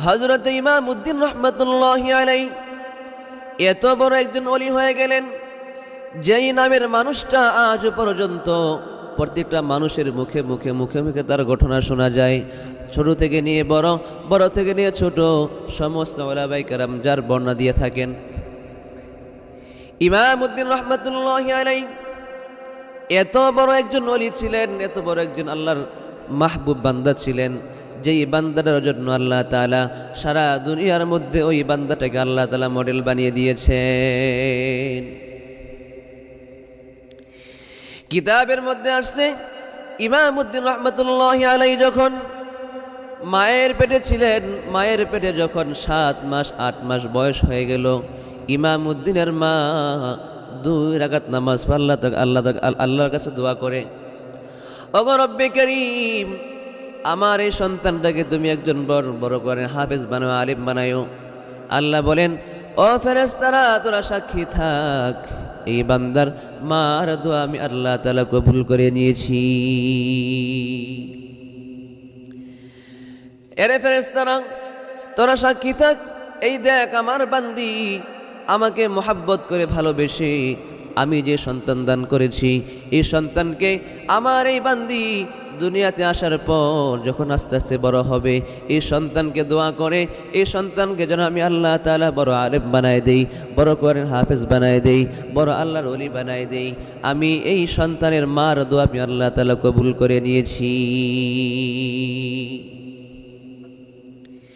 হযরত ইমামউদ্দিন রহমাতুল্লাহি আলাইহি এত বড় একজন ওলি হয়ে গেলেন, যেই নামের মানুষটা আজ পর্যন্ত প্রত্যেকটা মানুষের মুখে মুখে মুখে মুখে তার ঘটনা শোনা যায়। ছোট থেকে নিয়ে বড়, বড় থেকে নিয়ে ছোট, সমস্ত ওলামায়ে কেরাম যার বর্ণনা দিয়ে থাকেন। ইমামউদ্দিন রহমাতুল্লাহি আলাইহি এত বড় একজন ওলি ছিলেন, এত বড় একজন আল্লাহর মাহবুব বান্দা ছিলেন, যেই বান্দাটার জন্য আল্লাহ তাআলা সারা দুনিয়ার মধ্যে ওই বান্দাটাকে আল্লাহ তাআলা মডেল বানিয়ে দিয়েছেন। কিতাবের মধ্যে আসছে ইমামউদ্দিন রহমাতুল্লাহি আলাইহি যখন মায়ের পেটে ছিলেন, মায়ের পেটে যখন 7 মাস 8 মাস বয়স হয়ে গেল, ইমামউদ্দিনের মা 2 রাকাত নামাজ আল্লাহর কাছে দোয়া করে, ওগো রব্বে করিম, আমার এই সন্তানটাকে তুমি একজন বড় করে হাফেজ বানাও, আলিম বানায়ো। আল্লাহ বলেন, ও ফেরেশতারা তোরা সাক্ষী থাক, এই বান্দার মার দোয়া আমি আল্লাহ তাআলা কবুল করে নিয়েছি। এরে ফেরেশতারা তোরা সাক্ষী থাক, এই দেখ আমার বান্দি আমাকে মোহাব্বত করে ভালোবেসে আমি যে সন্তান দান করেছি, এই সন্তানকে আমার এই বান্দি দুনিয়াতে আসার পর যখন আস্তে আস্তে বড় হবে, এই সন্তানকে দোয়া করে এই সন্তানকে যেন আমি আল্লাহ তাআলা বড় আলেম বানায় দেই, বড় করে হাফেজ বানায় দেই, বড় আল্লাহর ওলি বানায় দেই। আমি এই সন্তানের মার দোয়া আমি আল্লাহ তাআলা কবুল করে নিয়েছি।